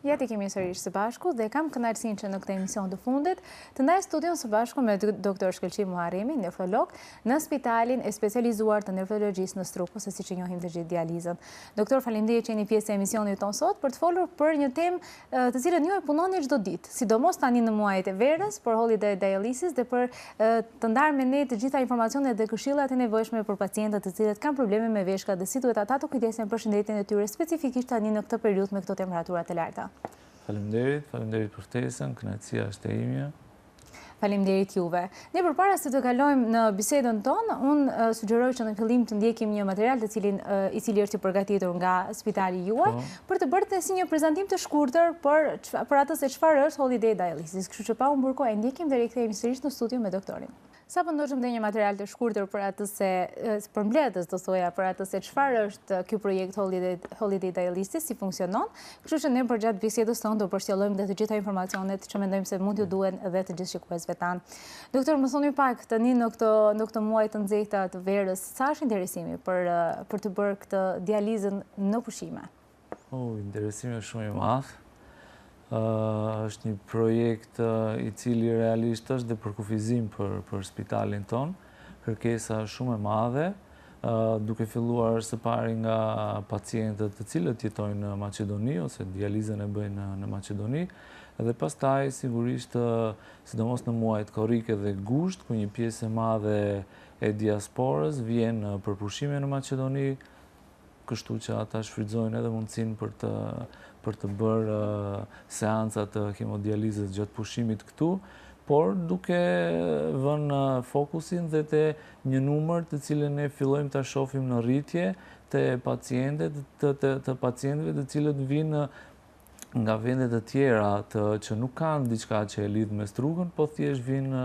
Jeti kemi sërish së bashku dhe kam kënaqësinë që në këtë emision të fundit të ndaj studion së bashku me doktor Shkëlqi Muharremi, nefrolog, në spitalin e specializuar të nefrologjisë në Struk, ose siç e njohim të gjithë dializën. Doktor, faleminderit që jeni pjesë e emisionit tonë sot për të folur për një temë të cilën ju e punoni çdo ditë, sidomos tani në muajit e verës, për holiday dialysis dhe për të ndarë me ne të gjitha informacionet dhe këshillat e nevojshme për pacientët të cilët kanë probleme me veshka dhe si duhet ata të kujdesen për shëndetin e tyre, specifikisht tani në këtë periudhë me këto temperatura të larta. Faleminderit për ftesën, kënaqësia është e imja. Faleminderit juve. Ne përpara se të kalojmë në bisedën tonë, unë sugjeroj që në fillim të ndjekim një material i cili është i përgatitur nga spitali juaj, për të bërë si një prezantim të shkurtër për atë se çfarë është holiday dialysis. Kështu që pa u mburko e ndjekim dhe rikthehemi sërish në studio me doktorin. Sa përndoshëm dhe një material të shkurtër për atë se përmbledhës do thoja për atë se çfarë është ky projekt holiday dialysis, si funksionon. Kështu që ne përgjatë bisedës tonë do përcjellojmë dhe të gjitha informacionet që mendojmë se mund t'ju duhen edhe të gjithë shikuesve tanë. Doktor, më thoni pak tani në këto muaj të nxehta të verës, sa është interesimi për të bërë këtë dializën në pushime? Interesimi është shumë i madh. Është një projekt i cili realisht është dhe për kufizim për spitalin ton, kërkesa shumë e madhe, duke filluar së pari nga pacientët të cilët jetojnë në Maqedoni ose dializën e bëjnë në Maqedoni, dhe pastaj sigurisht sidomos në muajt korrike dhe gusht, ku një pjesë e madhe e diasporës vjen për pushime në Maqedoni, kështu që ata shfrytëzojnë edhe mundësinë për të bërë seanca të hemodializës gjatë pushimit këtu, por duke vënë fokusin dhe te një numër të cilën ne fillojmë ta shohim në rritje të pacientëve të cilët vinë nga vende të tjera që nuk kanë diçka që e lidh me strugën, po thjesht vinë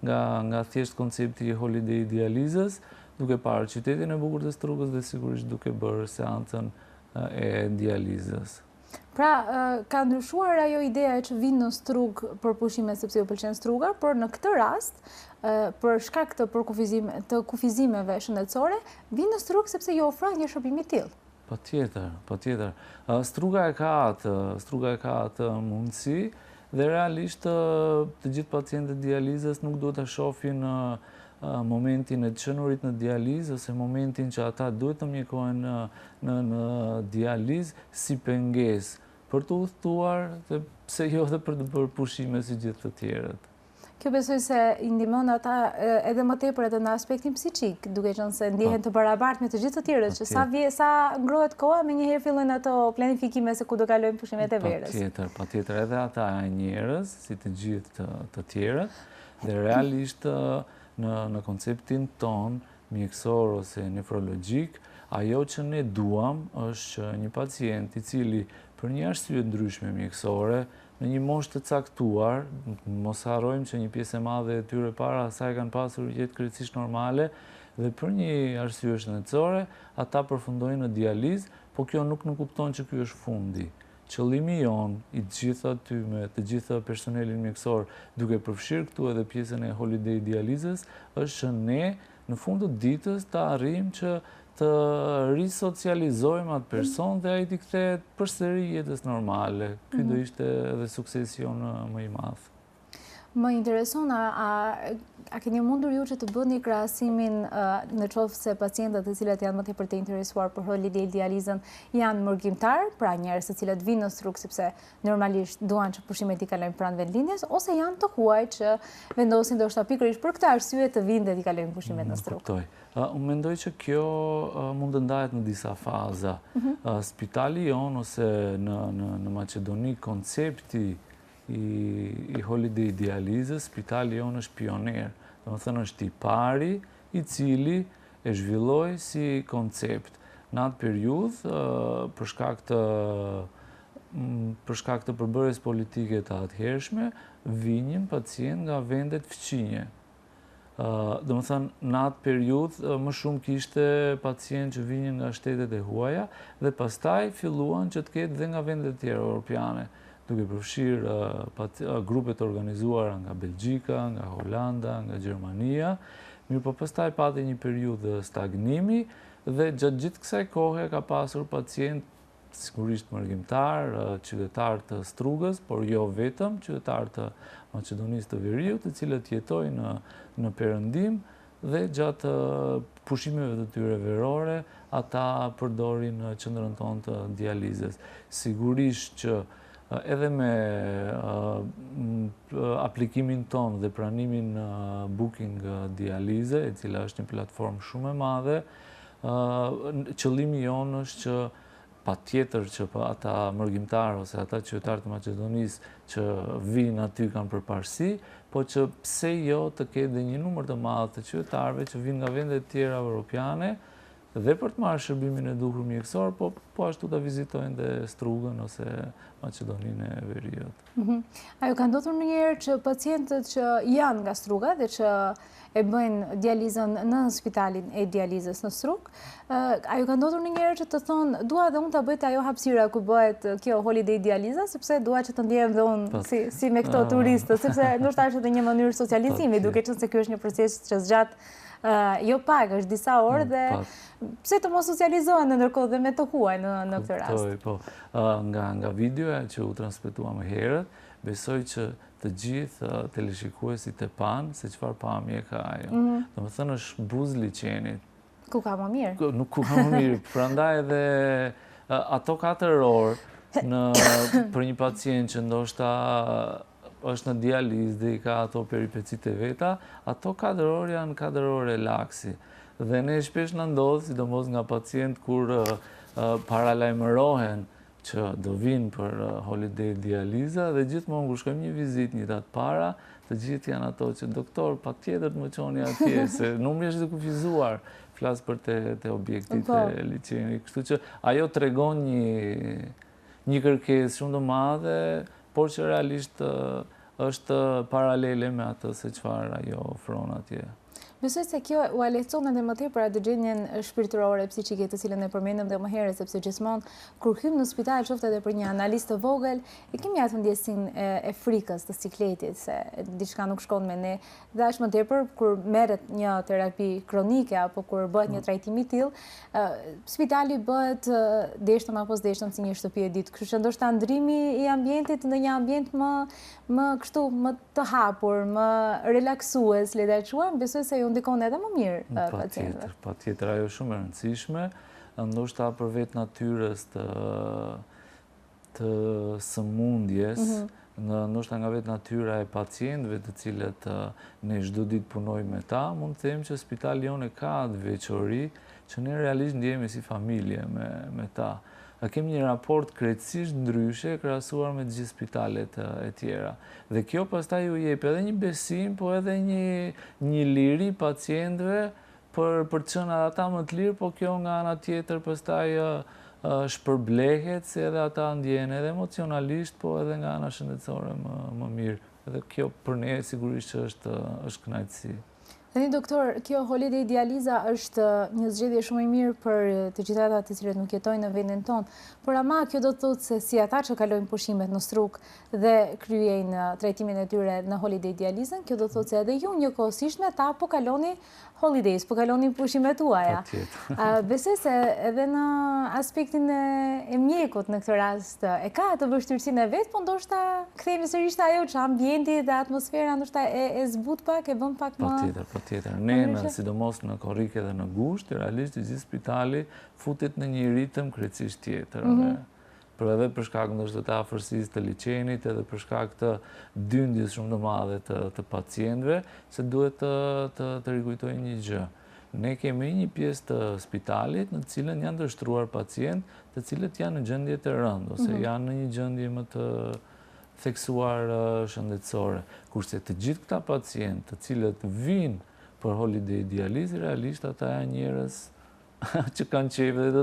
nga thjesht koncepti i holiday dializës, duke parë qytetin e bukur të Strugës dhe sigurisht duke bërë seancën e dializës. Pra, ka ndryshuar ajo ideja që vinë në Strugë për pushime sepse ju pëlqen Struga, por në këtë rast, për shkak të kufizimeve shëndetësore, vinë në Strugë sepse ju ofron një shërbim i tillë. Patjetër. Struga e ka atë mundësi dhe realisht të gjithë pacientët dializës nuk duhet ta shohin momentin e çënurit në dializë ose momentin që ata duhet të mjekohen në dializë si pengesë për të udhëtuar dhe pse jo dhe për të bërë pushime si gjithë të tjerët. Kjo besoj se i ndihmon ata edhe më tepër edhe në aspektin psiqik, duke qenë se ndihen të barabartë me të gjithë të tjerët, që sa ngrohet koha, menjëherë fillojnë ato planifikime se ku do kalojnë pushimet e verës. Patjetër, edhe ata janë njerëz, si të gjithë të tjerët, dhe realisht në konceptin ton, mjekësor ose nefrologjik, ajo që ne duam është që një pacient i cili për një arsye ndryshme mjekësore, në një moshë të caktuar, mos harrojmë që një pjesë e madhe e tyre para asaj kanë pasur jetë krejtësisht normale, dhe për një arsye shëndetësore, ata përfundojnë në dializë, po kjo nuk kupton që ky është fundi. Qëllimi jon i gjithë aty me të gjithë personelin mjekësor, duke përfshirë këtu edhe pjesën e holiday dializës, është që ne në fund të ditës të arrijmë që të risocializojmë atë person dhe ai t'i kthehet përsëri jetës normale. Ky do ishte edhe suksesi jonë më i madh. Më intereson, a keni mundur ju që të bëni krahasimin në qoftë se pacientët të cilët janë më tepër të interesuar për holiday dializën janë mërgjimtar, pra njerëz të cilët vinë në Strugë sepse normalisht duan që pushimet i kalojnë pranë vendlindjes, ose janë të huaj që vendosin ndoshta pikërisht për këtë arsye të vinë dhe t'i kalojnë pushimet në Strugë? Unë mendoj që kjo mund të ndahet në disa faza. Spitali jon ose në Maqedoni koncepti i holiday dializës, spitali jonë është pioner, do të thënë është i pari i cili e zhvilloi si koncept. Në atë periudhë, për shkak të përbërjes politike të atëhershme, vinjën pacient nga vendet fëqinje. Do të thënë, në atë periudhë më shumë kishte pacient që vinjën nga shtetet e huaja dhe pastaj filluan që të ketë dhe nga vendet tjera europiane, duke përfshirë grupet organizuara nga Belgjika, nga Holanda, nga Gjermania, mirë po pastaj pati një periudhë stagnimi dhe gjatë gjithë kësaj kohe ka pasur pacient sigurisht mërgjimtar, qytetar të Strugës, por jo vetëm, qytetar të Maqedonisë të Veriut, të cilët jetojnë në Perëndim dhe gjatë pushimeve të tyre verore, ata përdorin qendrën tonë të dializës. Sigurisht që edhe me aplikimin ton dhe pranimin Booking Dialize, e cila është një platformë shumë e madhe, qëllimi jonë është që patjetër që ata mërgjimtarë ose ata qytetarë të Maqedonisë që vinë aty kanë përparësi, po që pse jo të ketë dhe një numër të madh të qytetarëve që vinë nga vende të tjera evropiane dhe për të marrë shërbimin e duhur mjekësor, po ashtu ta vizitojnë dhe Strugën ose Maqedoninë e Veriut. A ju ka ndodhur ndonjëherë që pacientët që janë nga Struga dhe që e bëjnë dializën në spitalin e dializës në Strugë, a ju ka ndodhur ndonjëherë që të thonë dua dhe unë ta bëj ajo hapësira ku bëhet kjo holiday dializa, sepse dua që të ndjehem dhe unë si me këto turistët, sepse ndoshta është edhe një mënyrë socializimi, duke qenë se ky është një proces që zgjat jo pak, është disa orë dhe pse të mos socializohen ndërkohë dhe me të huaj në këtë rast. Po, nga videoja që u transmetua më herët, besoj që të gjithë teleshikuesit e panë se çfarë pamje ka ajo. Domethënë është buzë liçenit. Ku ka më mirë? Nuk ku ka më mirë. Prandaj edhe ato 4 orë për një pacient që ndoshta është në dializë dhe i ka ato peripecit e veta, ato 4 orë janë 4 orë relaksi. Dhe ne shpesh na ndodh, sidomos nga pacient kur paralajmërohen që do vinë për holiday dializa dhe gjithmonë kur shkojmë një vizitë një datë para, të gjithë janë ato që doktor patjetër të më çoni atje se numri është i kufizuar. Flas për te objektit e liçenit, kështu që ajo tregon një kërkesë shumë të madhe, por që realisht është paralele me atë se çfarë ajo ofron atje. Besoj se kjo u lehtëson edhe më tepër atë gjendjen shpirtërore psiqike të cilën e përmendëm dhe më herët, sepse gjithmonë kur hym në spital, qoftë edhe për një analizë të vogël, e kemi atë ndjesinë e frikës të sikletit, se diçka nuk shkon me ne. Dhe as më tepër kur merret një terapi kronike apo kur bëhet një trajtim i tillë, spitali bëhet deshtëm apo s'deshtëm si një shtëpi e ditë. Kështu që ndoshta ndrimi i ambientit në një ambient më kështu, më të hapur, më relaksues, le ta quajmë, besoj se ju ndikon edhe më mirë pacientëve. Patjetër, ajo shumë e rëndësishme, ndoshta për vetë natyrës të sëmundjes, ndoshta nga vetë natyra e pacientëve të cilët ne çdo ditë punojmë me ta, mund të them që spitali jonë ka atë veçori që ne realisht ndjehemi si familje me ta. Kemi një raport krejtësisht ndryshe krahasuar me të gjithë spitalet e tjera. Dhe kjo pastaj ju jep edhe një besim, po edhe një liri pacientëve për të qenë ata më të lirë, po kjo nga ana tjetër pastaj shpërblehet se edhe ata ndjehen edhe emocionalisht, po edhe nga ana shëndetësore më mirë. Edhe kjo për ne sigurisht që është kënaqësi. Tani doktor, kjo holiday dializa është një zgjedhje shumë e mirë për të gjithë ata të cilët nuk jetojnë në vendin tonë, por ama kjo do të thotë se si ata që kalojnë pushimet në Strugë dhe kryejnë trajtimin e tyre në holiday dializën, kjo do të thotë se edhe ju njëkohësisht me ta po kaloni holidays, po kaloni pushimet tuaja. Besoj se edhe në aspektin e mjekut në këtë rast e ka atë vështirësinë e vet, po ndoshta kthehemi sërish te ajo që ambienti dhe atmosfera ndoshta e zbut pak, e bën pak më Patjetër. Ne sidomos në korrike dhe në gusht, realisht gjithë spitali futet në një ritëm krejtësisht tjetër. Edhe për shkak ndoshta të afërsisë të liçenit, edhe për shkak të dyndjes shumë të madhe të pacientëve, se duhet të rikujtojnë një gjë. Ne kemi një pjesë të spitalit në të cilën janë dështruar pacientë, të cilët janë në gjendje të rëndë ose janë në një gjendje më të theksuar shëndetësore. Kurse të gjithë këta pacientë të cilët vinë për holiday dializë, realisht ata janë njerëz që kanë qejf dhe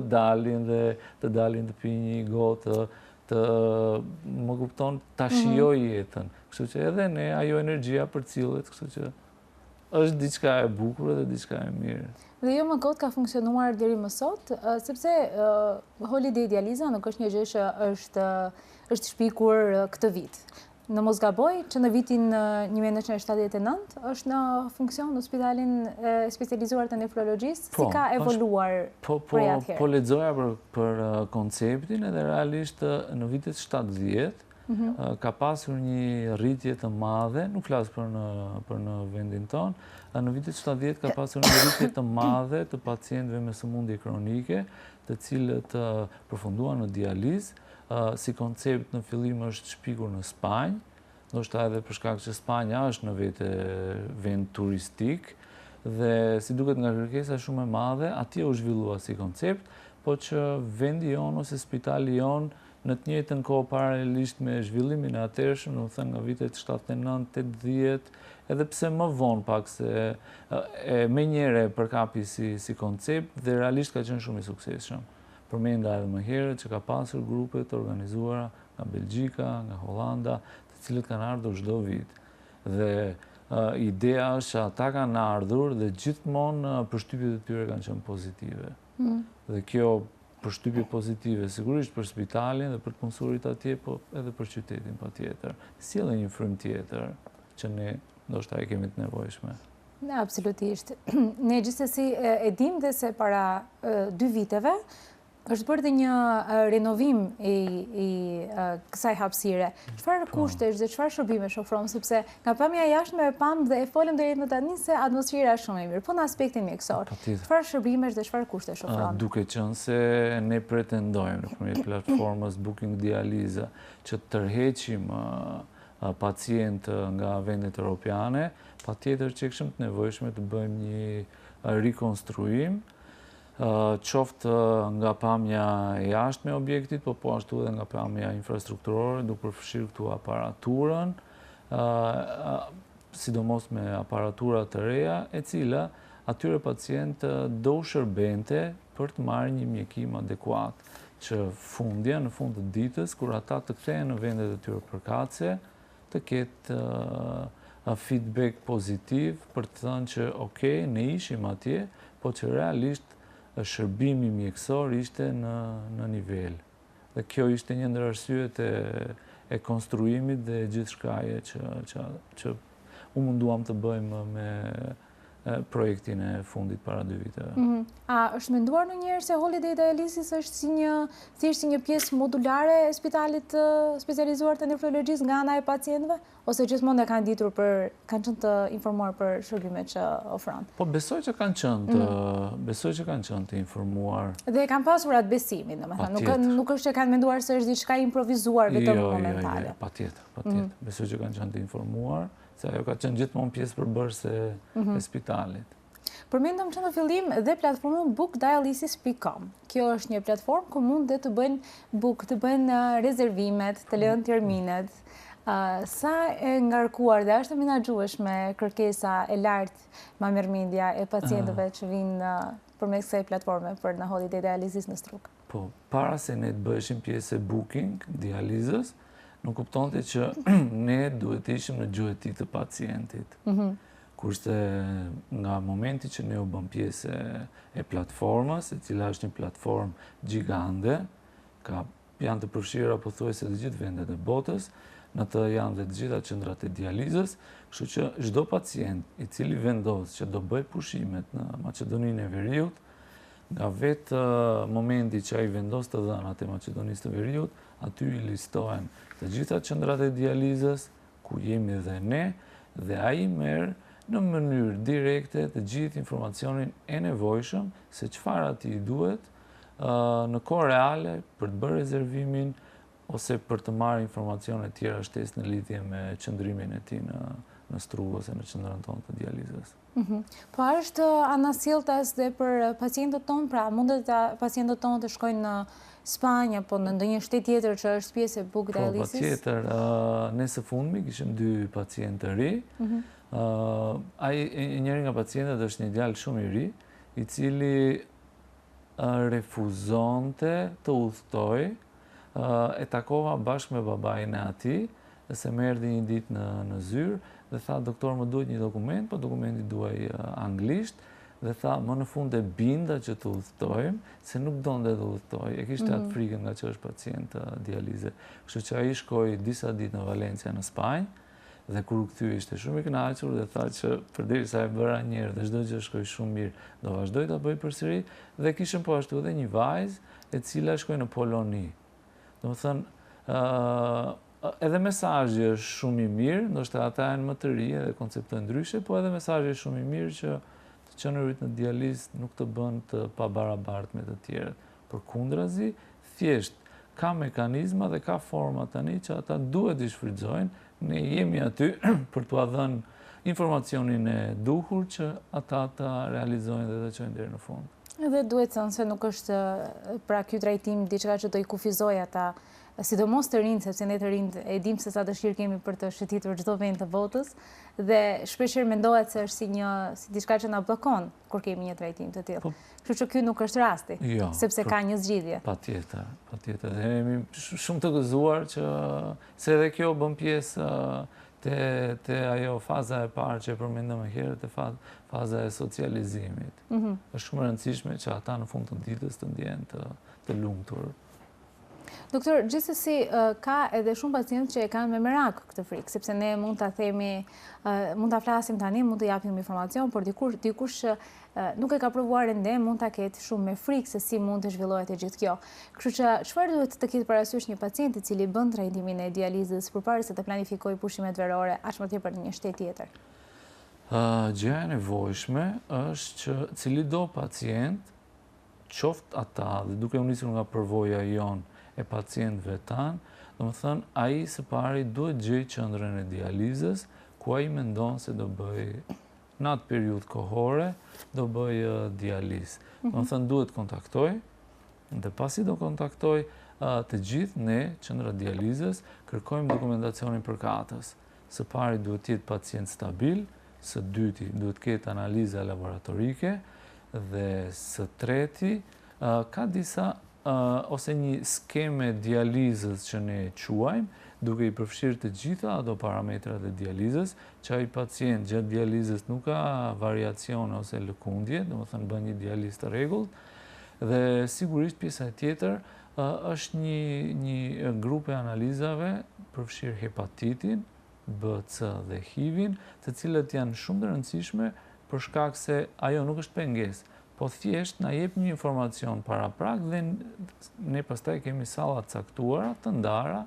të dalin të pinë një gotë, më kupton, ta shijoj jetën. Kështu që edhe ne ajo energjia përcillet, kështu që është diçka e bukur dhe diçka e mirë. Dhe jo më kot ka funksionuar deri më sot, sepse holiday dializa nuk është një gjë që është shpikur këtë vit. në mos gaboj, që në vitin 1979 është në funksion në spitalin specializuar të nefrologjisë, si ka evoluar prej atëherë? Po lexoja për konceptin edhe realisht në vitet 70 ka pasur një rritje të madhe, nuk flas për në vendin tonë, në vitet 70 ka pasur një rritje të madhe të pacientëve me sëmundje kronike, të cilët përfunduan në dializë. Si koncept në fillim është shpikur në Spanjë, ndoshta edhe për shkak që Spanja është në vete vend turistik dhe si duket nga kërkesa shumë e madhe, atje u zhvillua si koncept, po që vendi jonë ose spitali jonë në të njëjtën kohë paralelisht me zhvillimin e atërshëm, do të thënë nga vitet 79, 80, edhe pse më vonë pak se me njëre përkapi si koncept dhe realisht ka qenë shumë i suksesshëm. Përmenda edhe më herët që ka pasur grupe të organizuara nga Belgjika, nga Holanda, të cilët kanë ardhur çdo vit. Dhe ideja është që ata kanë ardhur dhe gjithmonë përshtypjet e tyre kanë qenë pozitive. Dhe kjo përshtypje pozitive sigurisht për spitalin dhe për të punësurit atje, po edhe për qytetin patjetër. Sjellë një frymë tjetër që ne ndoshta e kemi të nevojshme. Absolutisht. Ne gjithsesi e dim dhe se para 2 viteve është bërë dhe një renovim i kësaj hapësire. Çfarë kushtesh dhe çfarë shërbimesh ofron, sepse nga pamja jashtme e pam dhe e folëm deri më tani se atmosfera është shumë e mirë, po në aspektin mjekësor. Çfarë shërbimesh dhe çfarë kushtesh ofron? Duke qenë se ne pretendojmë nëpërmjet platformës Booking Dializa që të tërheqim pacientë nga vendet europiane, patjetër që kishim të nevojshme të bëjmë një rikonstruim, qoftë nga pamja e jashtme e objektit, po ashtu edhe nga pamja infrastrukturore, duke përfshirë këtu aparaturën, sidomos me aparatura të reja, e cila atyre pacientë do shërbente për të marrë një mjekim adekuat, që fundja, në fund të ditës, kur ata të kthehen në vendet e tyre përkatëse, të ketë feedback pozitiv për të thënë që okej, ne ishim atje, po që realisht shërbimi mjekësor ishte në nivel. Dhe kjo ishte një ndër arsyet e konstruimit dhe gjithë shkaje që u munduam të bëjmë me projektin e fundit para 2 viteve. A është menduar ndonjëherë se Holiday Dialysis është thjesht si një pjesë modulare e spitalit specializuar të nefrologjisë nga ana e pacientëve, ose gjithmonë kanë qenë të informuar për shërbimet që ofron? Po besoj që kanë qenë të informuar. Dhe kanë pasur atë besimin, domethënë, nuk është që kanë menduar se është diçka improvisuar vetëm momentale. Patjetër. Besoj që kanë qenë të informuar, se ajo ka qenë gjithmonë pjesë përbërëse e spitalit. Përmendëm që në fillim dhe platformën bookdialysis.com. Kjo është një platformë ku mund dhe të bëjnë rezervimet, të lënë terminet. Sa e ngarkuar dhe është menaxhueshme kërkesa e lartë marrëmendja e pacientëve që vinë përmes kësaj platforme për në Holiday Dialysis në Struk? Po, para se ne të bëheshim pjesë e Booking Dializës, nuk kuptonte që ne duhet të ishim në gjuhëti të pacientit. Kurse nga momenti që ne u bëm pjesë e platformës, e cila është një platformë gjigande, janë të përfshira pothuajse të gjithë vendet e botës, në të janë dhe të gjitha qendrat e dializës, kështu që çdo pacient i cili vendos që do bëj pushimet në Maqedoninë e Veriut, nga vetë momenti që ai vendos të dhënat e Maqedonisë të Veriut, aty i listohen të gjitha qendrat e dializës, ku jemi dhe ne, dhe ai merr në mënyrë direkte të gjithë informacionin e nevojshëm se çfarë atij duhet në kohë reale për të bërë rezervimin ose për të marrë informacione të tjera shtesë në lidhje me qëndrimin e tij në Strug ose në qendrën tonë të dializës. Po është anasjelltas dhe për pacientët tonë, pra mundet pacientët tonë të shkojnë në Spanjë apo në ndonjë shtet tjetër që është pjesë e Book Dialysis? Po, patjetër. Ne së fundmi kishim 2 pacientë të ri. Njëri nga pacientët është një djalë shumë i ri, i cili refuzonte të udhtojë. E takova bashkë me babain e atij, dhe se më erdhi një ditë në zyrë dhe tha, doktor, më duhet një dokument, po dokumenti duaj anglisht, dhe tha, më në fund e binda që të udhëtojmë, se nuk donte të udhëtoj, e kishte atë frikën nga që është pacient dialize. Kështu që ai shkoi disa ditë në Valencia në Spanjë, dhe kur u kthye ishte shumë i kënaqur dhe tha që përderisa e bëra një herë dhe çdo gjë shkoi shumë mirë, do vazhdoj ta bëj përsëri dhe kishim po ashtu edhe një vajzë e cila shkoi në Poloni. Domethënë, edhe mesazhi është shumë i mirë, ndoshta ata janë më të rinj dhe konceptojnë ndryshe, po edhe mesazhi është shumë i mirë që të qenurit në dializë nuk të bën të pabarabartë me të tjerët. Përkundrazi, thjesht ka mekanizma dhe ka forma tani që ata duhet i shfrytëzojnë. Ne jemi aty për t'u dhënë informacionin e duhur që ata ta realizojnë dhe të çojnë deri në fund. Edhe duhet thënë se nuk është pra ky trajtim diçka që do i kufizojë ata, sidomos të rinjt, sepse ne të rinjt e dim se sa dëshirë kemi për të shëtitur çdo vend të botës dhe shpeshherë mendohet se është si diçka që na bllokon kur kemi një trajtim të tillë. Kështu që ky nuk është rasti, sepse ka një zgjidhje. Patjetër. Dhe jemi shumë të gëzuar që se edhe kjo bën pjesë te ajo faza e parë që e përmendëm më herët, faza e socializimit. Është shumë e rëndësishme që ata në fund të ditës të ndjehen të lumtur. Doktor, gjithsesi ka edhe shumë pacientë që e kanë me merak këtë frikë, sepse ne mund ta themi, mund ta flasim tani, mund të japim informacion, por dikush nuk e ka provuar ende, mund ta ketë shumë me frikë se si mund të zhvillohet e gjithë kjo. Kështu që çfarë duhet të ketë parasysh një pacient i cili bën trajtimin e dializës përpara se të planifikojë pushimet verore, aq më tepër në një shtet tjetër? Gjëja e nevojshme është që cilido pacient, qoftë ata, dhe duke u nisur nga përvoja jonë e pacientëve tanë, domethënë ai së pari duhet gjejë qendrën e dializës ku ai mendon se do bëj në atë periudhë kohore do bëj dializë. Domethënë duhet kontaktoj dhe pasi do kontaktoj të gjithë ne qendra dializës kërkojmë dokumentacionin përkatës. Së pari duhet të jetë pacient stabil, së dyti duhet ketë analiza laboratorike dhe së treti ka disa ose një skeme dializës që ne quajmë, duke i përfshirë të gjitha ato parametrat e dializës, që ai pacient gjatë dializës nuk ka variacione ose lëkundje, domethënë bën një dializë të rregullt, dhe sigurisht pjesa tjetër është një grup e analizave përfshirë hepatitin, B, C dhe HIV-in, të cilët janë shumë të rëndësishme për shkak se ajo nuk është pengesë, po thjesht na jep një informacion paraprak dhe ne pastaj kemi salla të caktuara, të ndara,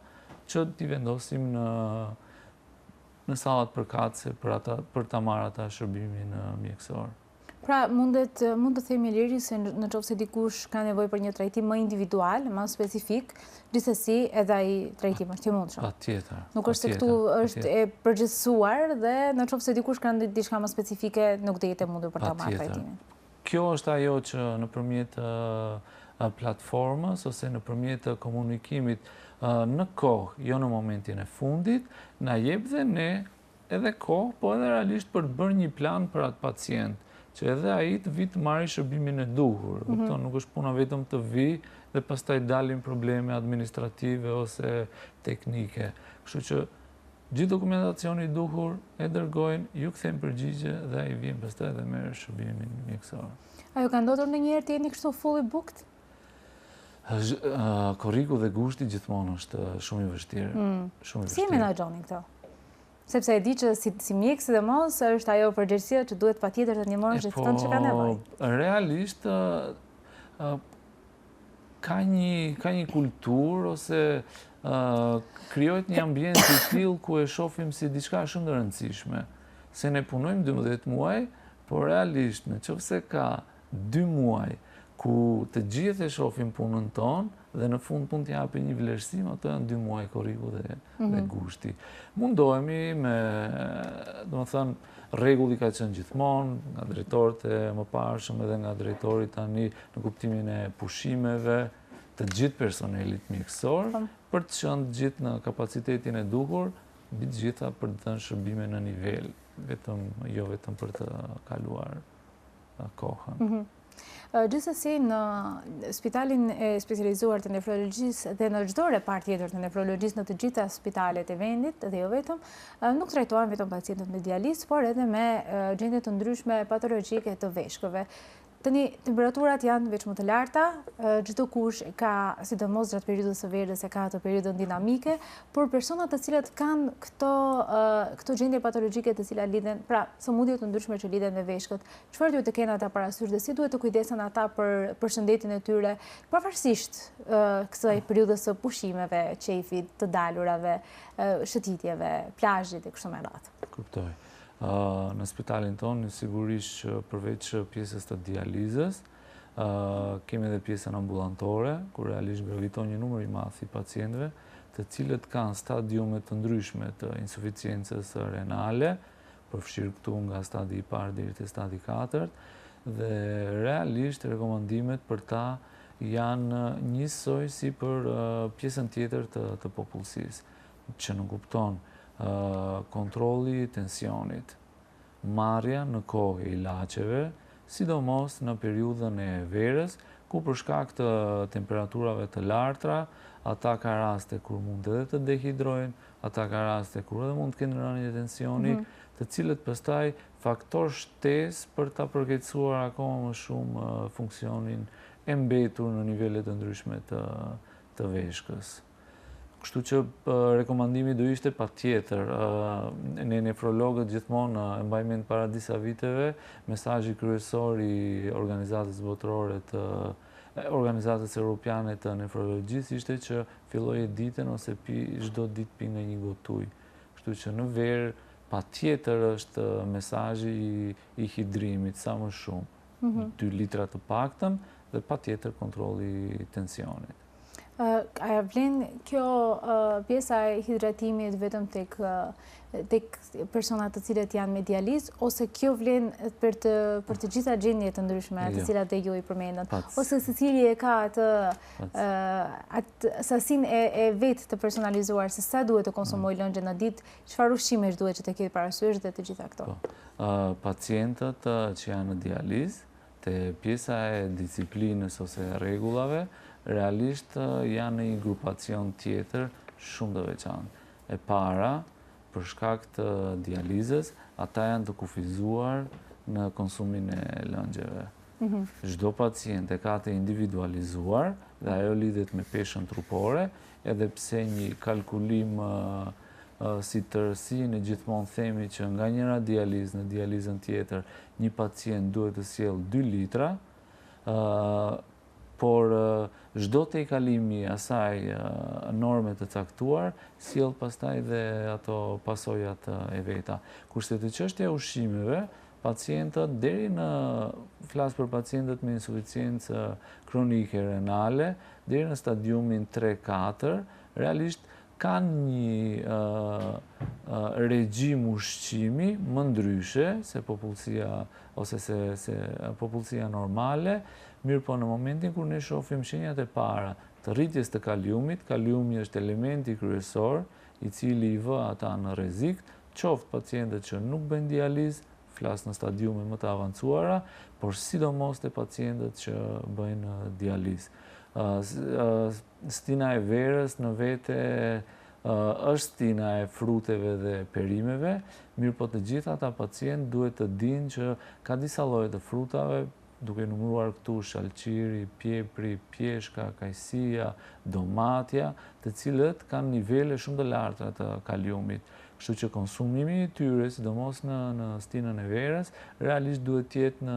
që t'i vendosim në sallat përkatëse për ta marrë ata shërbimin mjekësor. Pra, mund të themi Liri se në qoftë se dikush ka nevojë për një trajtim më individual, më specifik, gjithsesi edhe ai trajtim është i mundshëm. Patjetër. Nuk është se këtu është e përgjithësuar dhe në qoftë se dikush ka diçka më specifike, nuk do jetë e mundur për ta marrë trajtimin. Kjo është ajo që nëpërmjet platformës ose nëpërmjet komunikimit në kohë, jo në momentin e fundit, na jep dhe ne edhe kohë, po edhe realisht për të bërë një plan për atë pacient, që edhe ai të vi të marrë shërbimin e duhur. Nuk është puna vetëm të vi dhe pastaj dalin probleme administrative ose teknike. Kështu që gjithë dokumentacioni i duhur e dërgojnë, ju kthejmë përgjigje dhe ai vjen pastaj dhe merr shërbimin mjekësor. Ajo ka ndodhur ndonjëherë të jeni kështu fully booked? Korriku dhe gushti gjithmonë është shumë i vështirë. Si e menaxhoni këtë? Sepse e di që si mjek sidomos është ajo përgjegjësia që duhet patjetër të ndihmosh gjithçka që ka nevojë. Realisht ka një kulturë ose krijohet një ambient i tillë ku e shohim si diçka shumë e rëndësishme. Se ne punojmë 12 muaj, por realisht nëse ka 2 muaj ku të gjithë e shohim punën tonë dhe në fund të japin një vlerësim, ato janë 2 muaj korriku dhe gushti. Mundohemi me, domethënë, rregulli ka qenë gjithmonë nga drejtorët e mëparshëm edhe nga drejtori tani në kuptimin e pushimeve të gjithë personelit mjekësor, për të qenë gjithë në kapacitetin e duhur, mbi të gjitha për të dhënë shërbime në nivel, jo vetëm për të kaluar kohën. Gjithsesi në spitalin e specializuar të nefrologjisë dhe në çdo repart tjetër të nefrologjisë në të gjitha spitalet e vendit dhe jo vetëm, nuk trajtohen vetëm pacientët me dializë, por edhe me gjendje të ndryshme patologjike të veshkëve. Tani, temperaturat janë veç më të larta, çdo kush ka, sidomos gjatë periudhës së verës, e ka atë periudhën dinamike, por personat të cilët kanë këto gjendje patologjike të cilat lidhen, pra sëmundje të ndryshme që lidhen me veshkët, çfarë duhet të kenë ata parasysh dhe si duhet të kujdesen ata për shëndetin e tyre, pavarësisht kësaj periudhës së pushimeve, qefit, të dalurave, shëtitjeve, plazhit e kështu me radhë. Kuptoj. Në spitalin tonë, sigurisht që përveç pjesës të dializës, kemi edhe pjesën ambulantore, ku realisht graviton një numër i madh i pacientëve, të cilët kanë stadiume të ndryshme të insuficiencës renale, përfshirë këtu nga stadi i parë deri te stadi 4, dhe realisht rekomandimet për ta janë njësoj si për pjesën tjetër të popullsisë, që nuk kupton kontrolli i tensionit, marrja në kohë e ilaçeve, sidomos në periudhën e verës, ku për shkak të temperaturave të larta, ata ka raste kur mund edhe të dehidrojnë, ata ka raste kur edhe mund të kenë rënje tensioni, të cilët pastaj faktor shtesë për ta përkeqësuar akoma më shumë funksionin e mbetur në nivele të ndryshme të veshkës. Kështu që rekomandimi do ishte patjetër, ne nefrologët gjithmonë e mbajmë mend para disa viteve, mesazhi kryesor i organizatës botërore Organizatës Europiane të Nefrologjisë ishte që filloje ditën ose çdo ditë pi nga një gotë ujë. Kështu që në verë patjetër është mesazhi i hidrimit sa më shumë, 2 litra të paktën dhe patjetër kontrolli i tensionit. A vlen kjo pjesa e hidratimit vetëm tek personat të cilët janë me dializë, ose kjo vlen për të gjitha gjendjet të ndryshme të cilat dhe ju i përmendën, ose secili e ka atë sasinë e vetë të personalizuar se sa duhet të konsumojë lëngje në ditë, çfarë ushqimesh duhet që të ketë parasysh dhe të gjitha këto. Pacientët që janë në dializë, te pjesa e disiplinës ose rregullave, realisht janë një grupacion tjetër shumë të veçantë. E para, për shkak të dializës, ata janë të kufizuar në konsumin e lëngjeve. Çdo pacient e ka të individualizuar dhe ajo lidhet me peshën trupore, edhe pse një kalkulim si tërësinë gjithmonë themi që nga njëra dializë në dializën tjetër, një pacient duhet të sjellë 2 litra, por çdo tejkalimi i asaj norme të caktuar sjell pastaj dhe ato pasojat e veta. Kurse te çështja e ushqimeve, pacientët flas për pacientët me insuficiencë kronike renale, deri në stadiumin 3-4, realisht kanë një regjim ushqimi më ndryshe se popullsia ose se popullsia normale, mirë po në momentin kur ne shohim shenjat e para të rritjes të kaliumit, kaliumi është elementi kryesor i cili i vë ata në rrezik, qoftë pacientët që nuk bëjnë dializë, flas në stadiume më të avancuara, por sidomos te pacientët që bëjnë dializë. Stina e verës në vete është stina e fruteve dhe perimeve, mirë po të gjitha ata pacientë duhet të dinë që ka disa lloje të frutave, duke numëruar këtu shalqiri, pjepri, pjeshka, kajsia, domatja, të cilët kanë nivele shumë të larta të kaliumit. Kështu që konsumimi i tyre, sidomos në stinën e verës, realisht duhet të jetë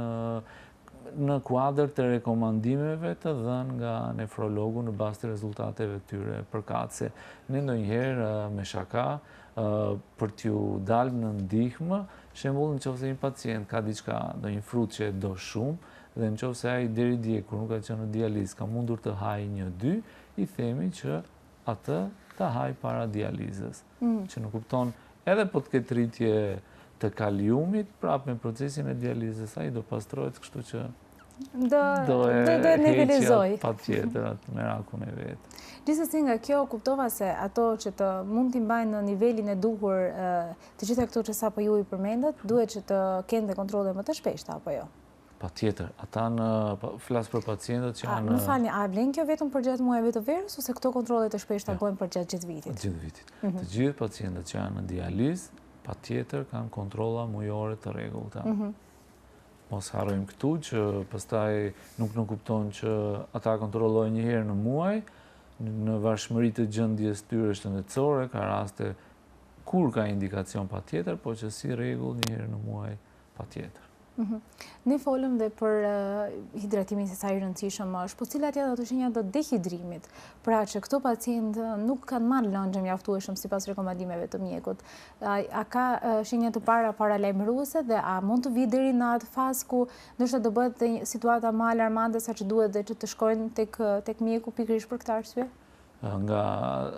në kuadër të rekomandimeve të dhënë nga nefrologu në bazë të rezultateve tyre përkatëse. Ne ndonjëherë me shaka për t'ju dalë në ndihmë, shembull nëse një pacient ka diçka, ndonjë frut që do shumë, dhe nëse ai deri dje kur nuk ka qenë në dializë ka mundur të hajë 1-2, i themi që atë ta haj para dializës. Që nuk kupton edhe po të ketë rritje të kaliumit, prapë me procesin e dializës ai do pastrohet, kështu që do e nivelizoj patjetër atë merakun e vet. Gjithsesi nga kjo kuptova se ato që të mund t'i mbajnë në nivelin e duhur të gjitha këto që sapo ju i përmendët, duhet që të kenë dhe kontrolle më të shpeshta apo jo? Patjetër, ata flas për pacientët që janë... Më falni, a blen kjo vetëm për gjatë muajve të verës, ose këto kontrollet e shpeshta bëhen për gjatë gjithë vitit? Gjithë vitit. Të gjithë pacientët që janë në dializë, patjetër kanë kontrolla mujore të rregullta. Mos harrojmë këtu që pastaj nuk kupton që ata kontrollojnë një herë në muaj, në varëshmëri të gjendjes tyre shëndetësore, ka raste kur ka indikacion patjetër, po që si rregull një herë në muaj patjetër. Ne folëm dhe për hidratimin se sa i rëndësishëm është, po cilat janë ato shenjat të dehidrimit, pra që këto pacientë nuk kanë marrë lëngjë mjaftueshëm sipas rekomandimeve të mjekut. A ka shenja të paralajmëruese dhe a mund të vi deri në atë fazë ku ndoshta do bëhet situata më alarmante sa që duhet dhe që të shkojnë tek mjeku pikërisht për këtë arsye? Nga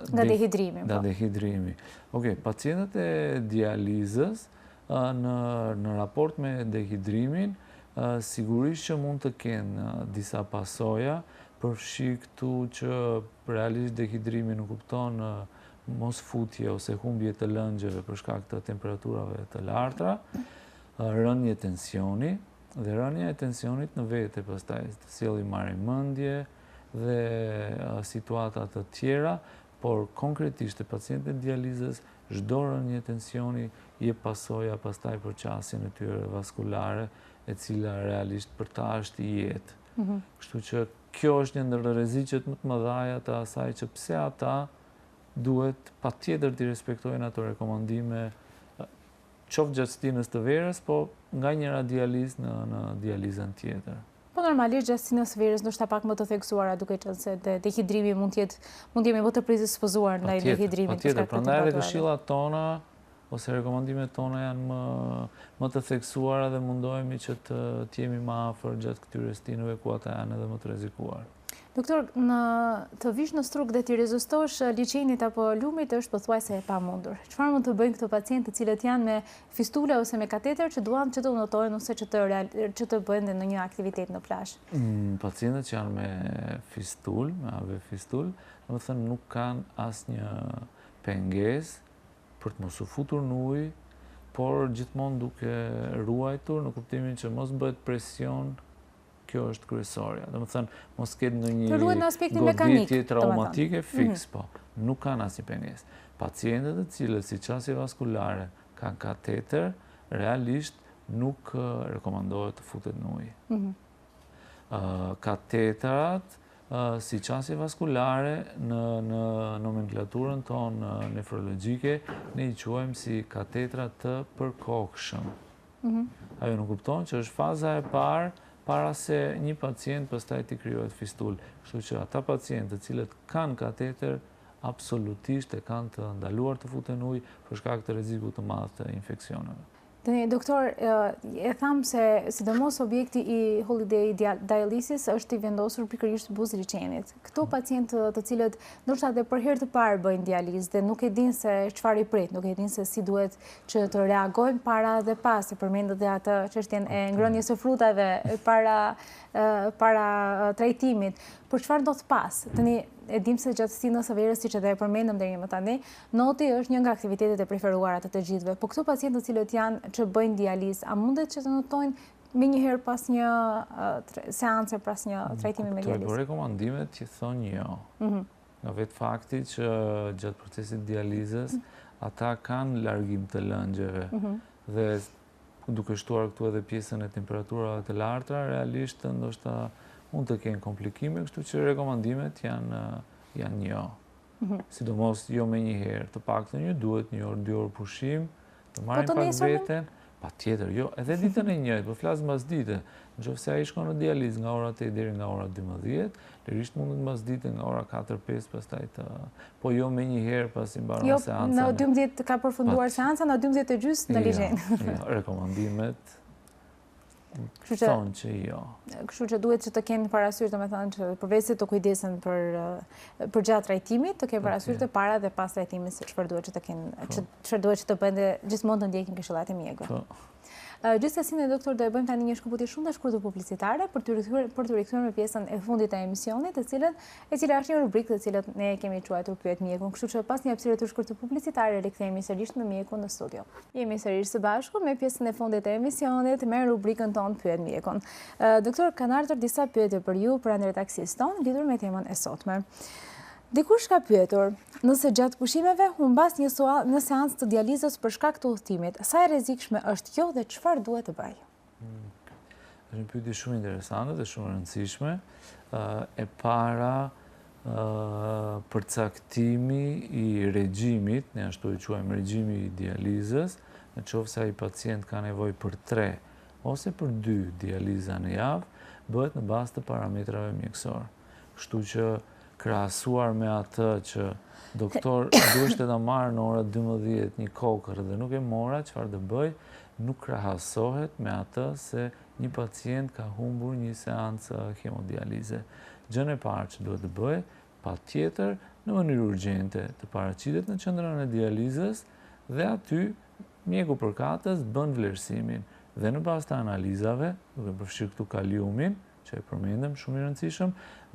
dehidrimi. Nga dehidrimi. Okej, pacientët e dializës në raport me dehidrimin, sigurisht që mund të kenë disa pasoja, përfshi këtu që realisht dehidrimi nuk kupton mos futje ose humbje të lëngjeve për shkak të temperaturave të larta, rënje tensioni, dhe rënja e tensionit në vete pastaj të sjellë marrëmendje dhe situata të tjera, por konkretisht e pacientët e dializës çdo rënje tensioni je pasoja pastaj për qasjen e tyre vaskulare, e cila realisht për ta është jetë. Kështu që kjo është një ndër rreziqet më të mëdha të asaj që pse ata duhet patjetër të respektojnë ato rekomandime, qoftë gjatë stinës të verës, po nga njëra dializë në dializën tjetër. Po normalisht gjatë stinës së verës ndoshta pak më të theksuara, duke qenë se dehidrimi mund jemi më të predispozuar ndaj dehidrimit. Patjetër, prandaj edhe këshillat tona ose rekomandimet tona janë më të theksuara dhe mundohemi që të jemi më afër gjatë këtyre stinëve ku ata janë edhe më të rrezikuar. Doktor, të vish në struk dhe të rezistosh liçenit apo lumit është pothuajse e pamundur. Çfarë mund të bëjnë këto pacientë të cilët janë me fistule ose me kateter që duan që të unotojnë ose që të bëjnë në një aktivitet në plazh? Pacientët që janë me fistul, me AV fistul, domethënë nuk kanë asnjë pengesë për të mos u futur në ujë, por gjithmonë duke ruajtur në kuptimin që mos bëhet presion. Kjo është kryesorja. Domethënë, mos ketë ndonjë goditje traumatike fiks, po. Nuk kanë asnjë pengesë. Pacientët të cilët si qasje vaskulare kanë kateter, realisht nuk rekomandohet të futet në ujë. Kateterat si qasje vaskulare në nomenklaturën tonë nefrologjike ne i quajmë si katetra të përkohshëm. Ajo nuk kupton që është faza e parë para se një pacient pastaj t'i krijohet fistul. Kështu që ata pacientë të cilët kanë kateter absolutisht e kanë të ndaluar të futen në ujë për shkak të rrezikut të madh të infeksioneve. Doktor, e tham se sidomos objekti i Holiday Dialysis është i vendosur pikërisht buzë liçenit. Këto pacientë të cilët ndoshta edhe për herë të parë bëjnë dializë dhe nuk e dinë se çfarë i pret, nuk e dinë se si duhet që të reagojnë para dhe pas, e përmendët dhe atë çështjen e ngrënies së frutave para trajtimit. Por çfarë do të pas? Tani e dim se gjatë stinës së verës, siç edhe e përmendëm deri më tani, noti është një nga aktivitetet e preferuara të gjithëve. Po këto pacientë të cilët janë që bëjnë dializë, a mundet që të notojnë menjëherë pas një seance, pas një trajtimi me dializë? Por rekomandimet që thonë jo. Nga vetë fakti që gjatë procesit dializës ata kanë largim të lëngjeve dhe duke shtuar këtu edhe pjesën e temperaturave të larta, realisht ndoshta mund të kenë komplikime, kështu që rekomandimet janë jo. Sidomos jo me një herë, të paktën ju duhet 1 orë, 2 orë pushim, të marrin pak veten. Patjetër, jo, edhe ditën e njëjtë, po flas mbas dite. Nëse ai shkon në dializë nga ora 8 deri nga ora 12, lirisht mundet mbas dite nga ora 4-5 pastaj po jo me një herë pasi mbaron seanca. Jo, në 12 ka përfunduar seanca, në 12:30 në liçen. Jo, rekomandimet thonë që jo. Kështu që duhet që të kenë parasysh, domethënë që përveç se të kujdesen për gjatë trajtimit, të kenë parasysh të para dhe pas trajtimit se çfarë duhet që të kenë, çfarë duhet që të bëjnë, gjithmonë të ndjekin këshillat e mjekut. Gjithsesi ne doktor do e bëjmë tani një shkëputje shumë të shkurtër publicitare për të rikthyer me pjesën e fundit të emisionit, e cila është një rubrikë të cilën ne kemi quajtur Pyet mjekun. Kështu që pas një hapësire të shkurtër publicitare rikthehemi sërish me mjekun në studio. Jemi sërish së bashku me pjesën e fundit të emisionit me rubrikën tonë Pyet mjekun. Doktor, kanë ardhur disa pyetje për ju pranë redakcisë tonë lidhur me temën e sotme. Dikush ka pyetur, nëse gjatë pushimeve humbas një seancë të dializës për shkak të udhëtimit, sa e rrezikshme është kjo dhe çfarë duhet të bëj? Është një pyetje shumë interesante dhe shumë e rëndësishme. E para, përcaktimi i regjimit, ne ashtu e quajmë regjimi i dializës, në qoftë se ai pacient ka nevojë për 3 ose për 2 dializa në javë, bëhet në bazë të parametrave mjekësor. Kështu që krahasuar me atë që doktor duhet të ta marrë në orën 12 një kokër dhe nuk e mora, çfarë të bëj, nuk krahasohet me atë se një pacient ka humbur një seancë hemodialize. Gjën e parë që duhet të bëj, patjetër në mënyrë urgjente të paraqitet në qendrën e dializës dhe aty mjeku përkatës bën vlerësimin dhe në bazë të analizave, duke përfshirë këtu kaliumin, që e përmendëm, shumë i rëndësishëm,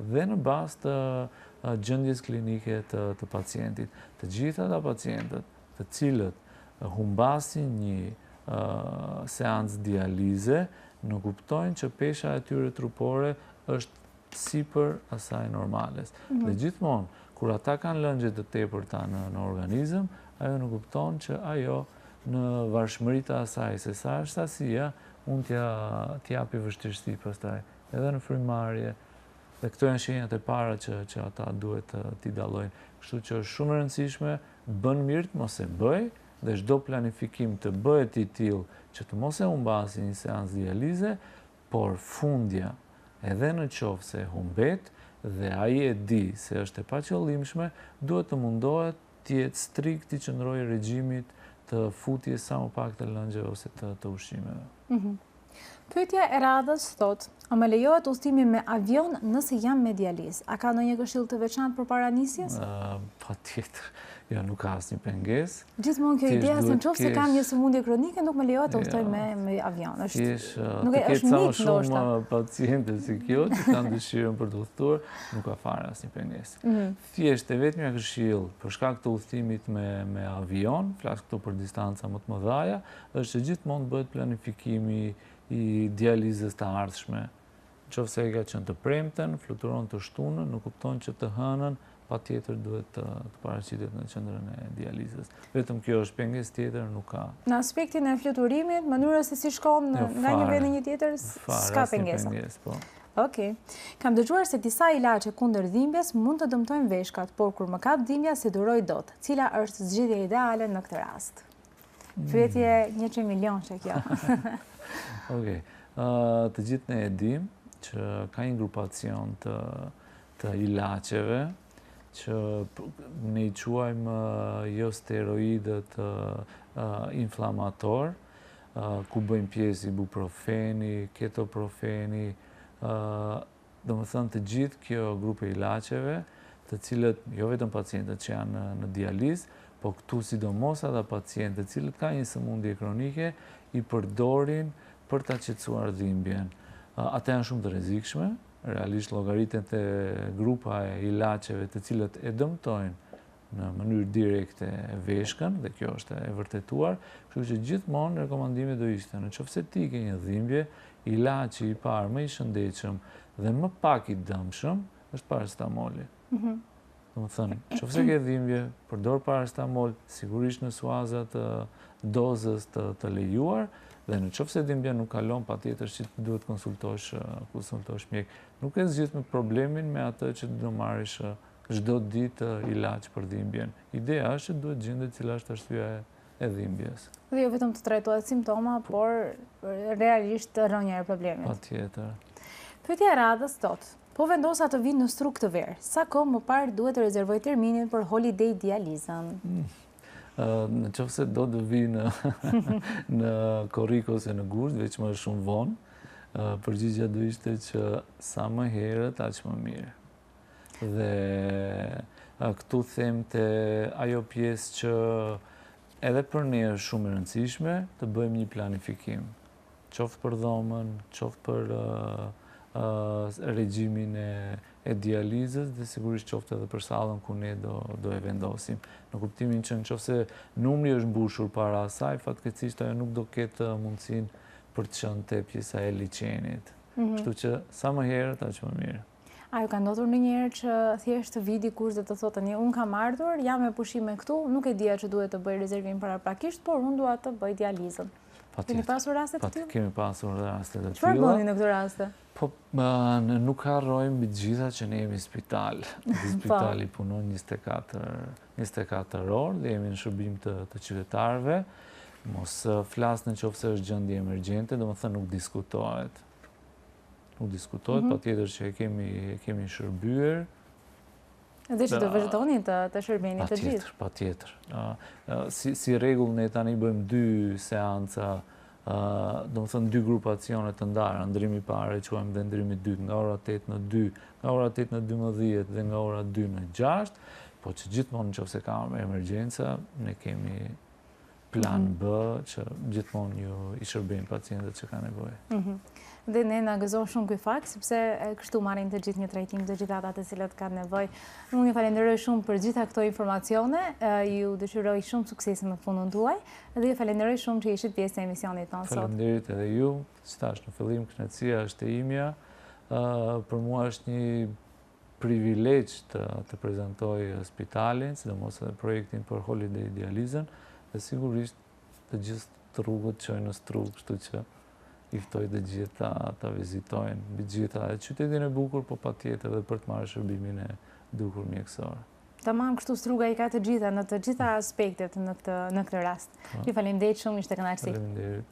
dhe në bazë të gjendjes klinike të pacientit. Të gjitha ata pacientët të cilët humbasin një seancë dialize, nuk kuptojnë që pesha e tyre trupore është sipër asaj normales. Dhe gjithmonë, kur ata kanë lëngje të tepërta në organizëm, ajo nuk kupton që ajo në varshmëritë e asaj, se sa është sasia, mund t'ja japi vështirësi pastaj edhe në frymarrje, dhe këto janë shenjat e para që ata duhet t'i dallojnë. Kështu që është shumë e rëndësishme, bën mirë të mos e bëj, dhe çdo planifikim të bëhet i tillë që të mos e humbasi një seancë dialize, por fundja, edhe në qoftë se humbet, dhe ai e di se është e paqëllimshme, duhet të mundohet të jetë strikt i qëndrojë regjimit të futjes sa më pak të lëngjeve ose të ushqimeve. Pyetja e radhës thot, a më lejohet udhëtimi me avion nëse jam me dializë? A ka ndonjë këshill të veçantë përpara nisjes? Patjetër. Jo, nuk ka asnjë pengesë. Gjithmonë kjo ideja se nëse kam një sëmundje kronike nuk më lejohet të udhtoj me avion. Nuk është mit ndoshta. Shumë pacientë si kjo që kanë dëshirën për të udhëtuar, nuk ka fare asnjë pengesë. Thjesht e vetmja këshill për shkak të udhëtimit me avion, flas këtu për distanca më të mëdha, është që gjithmonë bëhet planifikimi i dializës të ardhshme. Nëse ai ka qenë të premten, fluturon të shtunën, nuk kupton që të hënën patjetër duhet të paraqitet në qendrën e dializës. Vetëm kjo është pengesë, tjetër nuk ka. Në aspektin e fluturimit, mënyrës se si shkon nga një vend në një tjetër, s'ka pengesë. Po. Okej. Kam dëgjuar se disa ilaçe kundër dhimbjes mund të dëmtojnë veshkat, por kur më kap dhimbja si duroj dot. Cila është zgjidhja ideale në këtë rast? Pyetje 100 milion që kjo. Okej. Të gjithë ne e dim që ka një grupacion të ilaçeve që ne i quajmë jo steroidët inflamator, ku bëjmë pjesë ibuprofeni, ketoprofeni, domethënë të gjithë kjo grupe ilaçeve, të cilët jo vetëm pacientët që janë në dializë, po këtu sidomos ata pacientët të cilët kanë një sëmundje kronike i përdorin për ta qetësuar dhimbjen. Ata janë shumë të rrezikshme, realisht llogaritet e grupa e ilaçeve të cilët e dëmtojnë në mënyrë direkte veshkën, dhe kjo është e vërtetuar, kështu që gjithmonë rekomandimi do ishte nëse ti ke një dhimbje, ilaçi i parë më i shëndetshëm dhe më pak i dëmshëm është paracetamoli. Domethënë, nëse ke dhimbje, përdor paracetamol, sigurisht në suaza të dozës të lejuar, dhe nëse dhimbja nuk kalon, patjetër që duhet konsultosh mjek. Nuk e zgjidh me problemin me atë që do marrësh çdo ditë ilaç për dhimbjen. Ideja është që duhet gjendet cila është arsyeja e dhimbjes. Dhe jo vetëm të trajtohet simptoma, por realisht rrënja e problemit. Patjetër. Pyetja e radhës thot, po vendosa të vi në struk të verë, sa kohë më parë duhet të rezervoj terminin për holiday dializën? Nëse do të vi në korrik ose në gusht, veç më shumë vonë, përgjigjja do ishte që sa më herët, aq më mirë. Dhe këtu them te ajo pjesë që edhe për ne është shumë e rëndësishme të bëjmë një planifikim. qoftë për dhomën, qoftë për regjimin e dializës dhe sigurisht qoftë edhe për sallën ku ne do e vendosim. Në kuptimin që nëse numri është mbushur para asaj, fatkeqësisht ajo nuk do ketë mundësinë për të qenë te pjesa e liçenit. Kështu që sa më herët aq më mirë. A ju ka ndodhur ndonjëherë që thjesht të vi dikush dhe të thotë tani unë kam ardhur, jam me pushime këtu, nuk e dija që duhet të bëj rezervim paraprakisht, por unë dua të bëj dializën. Keni pasur raste të tilla? Kemi pasur raste të tilla. Çfarë bëni në këto raste? Po, nuk harrojmë mbi të gjitha që ne jemi spital. Spitali punon 24 orë dhe jemi në shërbim të qytetarëve. Mos flas nëse është gjendje emergjente, domethënë nuk diskutohet. Nuk diskutohet, patjetër që e kemi shërbyer. Dhe që të vazhdoni të shërbeni të gjithë. Patjetër. Si rregull ne tani bëjmë 2 seanca, domethënë 2 grupacione të ndara, ndrimi i parë e quajmë dhe ndrimi i dytë, nga ora 8 në 2, nga ora 8 në 12 dhe nga ora 2 në 6, po që gjithmonë nëse ka emergjenca, ne kemi plan B që gjithmonë ju i shërbejmë pacientët që kanë nevojë. Dhe ne na gëzon shumë ky fakt, sepse kështu marrin të gjithë një trajtim të gjithë ata të cilët kanë nevojë. Unë ju falenderoj shumë për gjitha këto informacione, ju dëshiroj shumë suksese në punën tuaj dhe ju falenderoj shumë që ishit pjesë e emisionit tonë sot. Faleminderit edhe ju, si thash në fillim, kënaqësia është e imja. Për mua është një privilegj të prezantoj spitalin, sidomos edhe projektin për Holiday Dializën, dhe sigurisht të gjithë rrugët çojnë në Strug, kështu që i ftoj të gjithë ta vizitojnë, mbi gjitha edhe qytetin e bukur, po patjetër edhe për të marrë shërbimin e duhur mjekësor. Tamam, kështu Struga i ka të gjitha në të gjitha aspektet në këtë rast. Ju faleminderit shumë, ishte kënaqësi. Faleminderit.